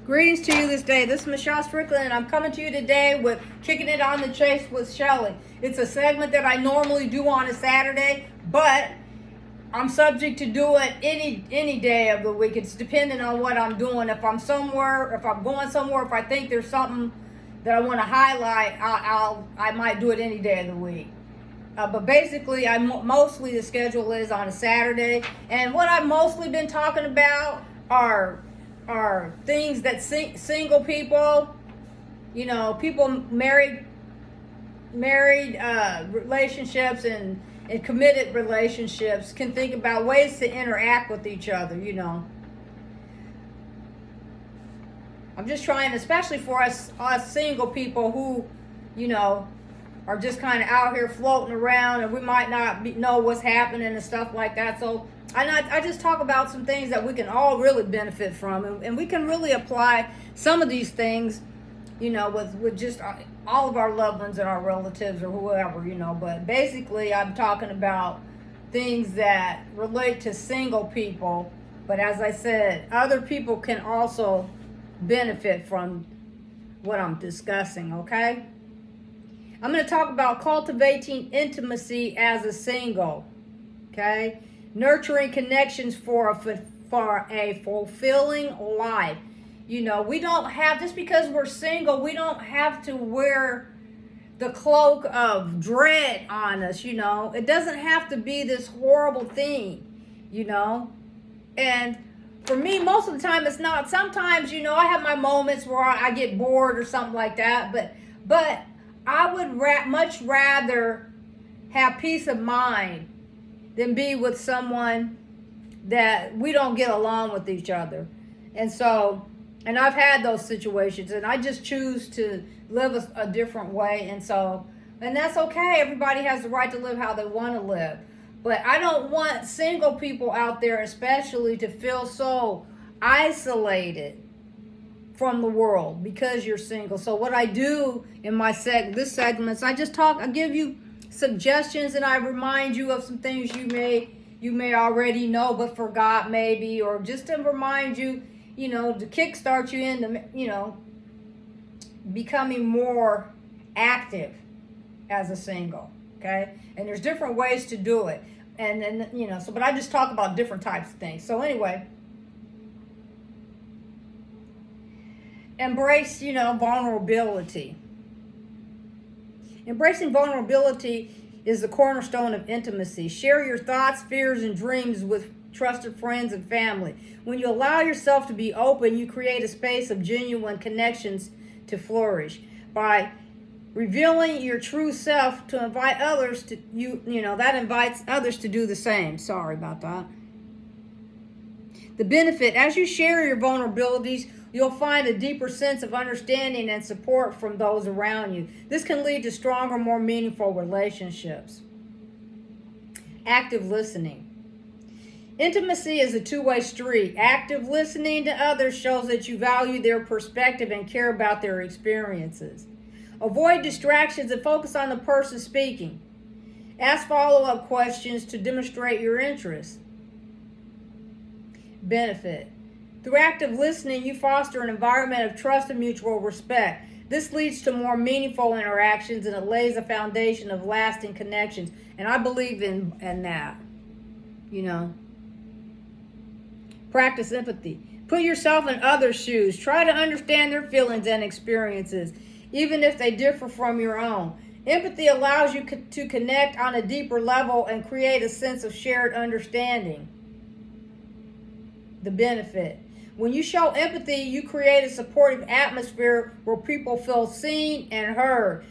Greetings to you this day. This is Michelle Strickland, and I'm coming to you today with Kicking It on the Chase with Shelly. It's a segment that I normally do on a Saturday, but I'm subject to do it any day of the week. It's depending on what I'm doing. If I'm somewhere, if I'm going somewhere, if I think there's something that I want to highlight, I might do it any day of the week. But basically, mostly the schedule is on a Saturday, and what I've mostly been talking about are things that single people, people married relationships and committed relationships can think about ways to interact with each other. I'm just trying, especially for us single people who, are just kind of out here floating around, and we might not know what's happening and stuff like that. So I just talk about some things that we can all really benefit from, and we can really apply some of these things, with just all of our loved ones and our relatives or whoever, But basically, I'm talking about things that relate to single people. But as I said, other people can also benefit from what I'm discussing, okay? I'm going to talk about cultivating intimacy as a single, okay? Nurturing connections for a fulfilling life. We don't have, just because we're single, we don't have to wear the cloak of dread on us, It doesn't have to be this horrible thing, And for me, most of the time, it's not. Sometimes, I have my moments where I get bored or something like that, but I would much rather have peace of mind than be with someone that we don't get along with each other. And I've had those situations, and I just choose to live a different way. And that's okay. Everybody has the right to live how they want to live. But I don't want single people out there especially to feel so isolated from the world because you're single. So what I do in this segment is I give you suggestions, and I remind you of some things you may already know but forgot maybe, or just to remind you, to kickstart you into, becoming more active as a single, okay? And there's different ways to do it. And then, but I just talk about different types of things. So anyway, embrace, vulnerability. Embracing vulnerability is the cornerstone of intimacy. Share your thoughts, fears, and dreams with trusted friends and family. When you allow yourself to be open, you create a space of genuine connections to flourish. By revealing your true self to invite others to that invites others to do the same. Sorry about that. The benefit, as you share your vulnerabilities, you'll find a deeper sense of understanding and support from those around you. This can lead to stronger, more meaningful relationships. Active listening. Intimacy is a two-way street. Active listening to others shows that you value their perspective and care about their experiences. Avoid distractions and focus on the person speaking. Ask follow-up questions to demonstrate your interest. Benefit. Through active listening, you foster an environment of trust and mutual respect. This leads to more meaningful interactions, and it lays a foundation of lasting connections. And I believe in that, Practice empathy. Put yourself in others' shoes. Try to understand their feelings and experiences, even if they differ from your own. Empathy allows you to connect on a deeper level and create a sense of shared understanding. The benefit. When you show empathy, you create a supportive atmosphere where people feel seen and heard.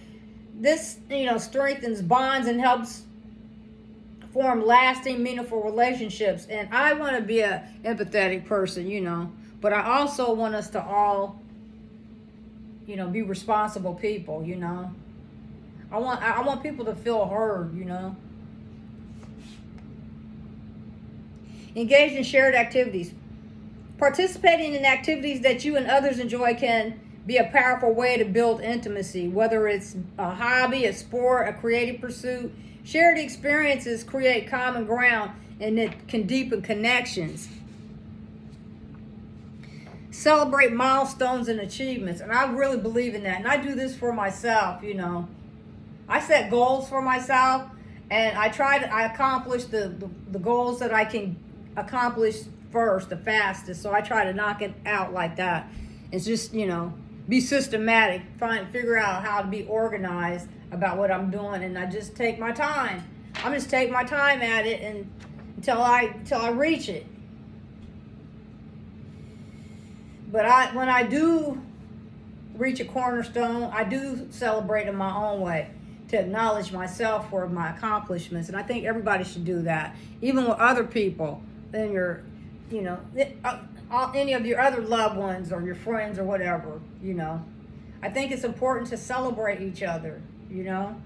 This, strengthens bonds and helps form lasting, meaningful relationships. And I want to be an empathetic person, but I also want us to all, be responsible people, I want people to feel heard, Engage in shared activities. Participating in activities that you and others enjoy can be a powerful way to build intimacy, whether it's a hobby, a sport, a creative pursuit. Shared experiences create common ground, and it can deepen connections. celebrate milestones and achievements. And I really believe in that. And I do this for myself, you know. I set goals for myself, and I accomplish the goals that I can accomplish first, the fastest. So I try to knock it out like that. It's just, you know, be systematic, figure out how to be organized about what I'm doing, and I just take my time. I'm just take my time at it and until I reach it. But when I do reach a cornerstone, I do celebrate in my own way to acknowledge myself for my accomplishments. And I think everybody should do that, even with other people than your, you know, any of your other loved ones or your friends or whatever, you know. I think it's important to celebrate each other, you know.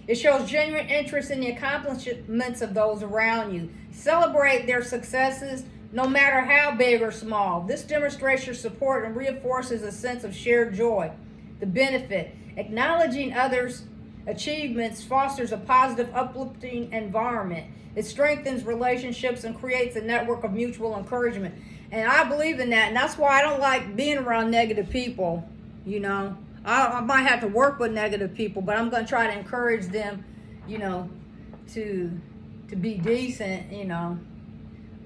It shows genuine interest in the accomplishments of those around you. Celebrate their successes, no matter how big or small. This demonstrates your support and reinforces a sense of shared joy. The benefit: acknowledging others' achievements fosters a positive, uplifting environment. It strengthens relationships and creates a network of mutual encouragement. And I believe in that. And that's why I don't like being around negative people, you know. I might have to work with negative people, but I'm going to try to encourage them, you know, to be decent, you know.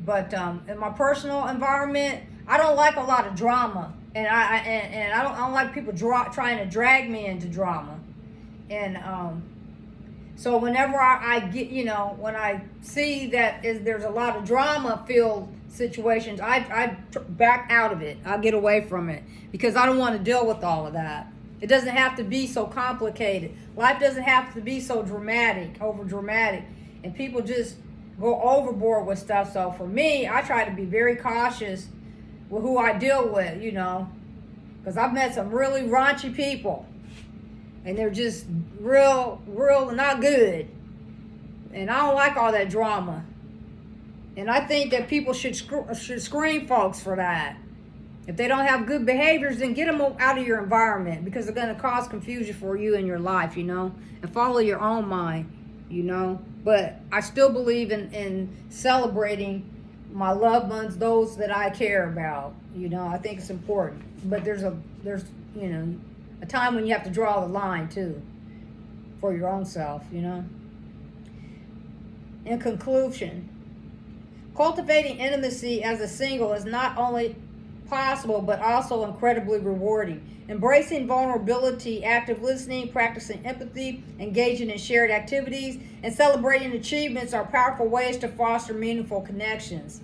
But in my personal environment, I don't like a lot of drama. And I don't like people trying to drag me into drama. And so whenever I get, you know, when I see that there's a lot of drama-filled situations, I back out of it. I get away from it because I don't want to deal with all of that. It doesn't have to be so complicated. Life doesn't have to be so dramatic, over dramatic. And people just go overboard with stuff. So for me, I try to be very cautious with who I deal with, you know, because I've met some really raunchy people. And they're just real not good. And I don't like all that drama. And I think that people should screen folks for that. If they don't have good behaviors, then get them out of your environment, because they're going to cause confusion for you in your life, you know, and follow your own mind, you know. But I still believe in celebrating my loved ones, those that I care about, you know. I think it's important. But there's you know, a time when you have to draw the line too for your own self, you know. In conclusion, cultivating intimacy as a single is not only possible but also incredibly rewarding. Embracing vulnerability, active listening, practicing empathy, engaging in shared activities, and celebrating achievements are powerful ways to foster meaningful connections.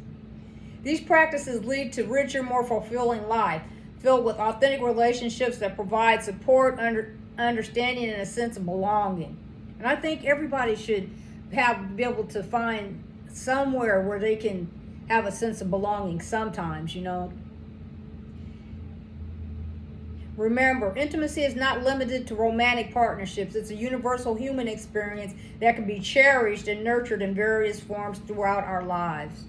These practices lead to richer, more fulfilling life, filled with authentic relationships that provide support, understanding, and a sense of belonging. And I think everybody should be able to find somewhere where they can have a sense of belonging sometimes, you know. Remember, intimacy is not limited to romantic partnerships. It's a universal human experience that can be cherished and nurtured in various forms throughout our lives.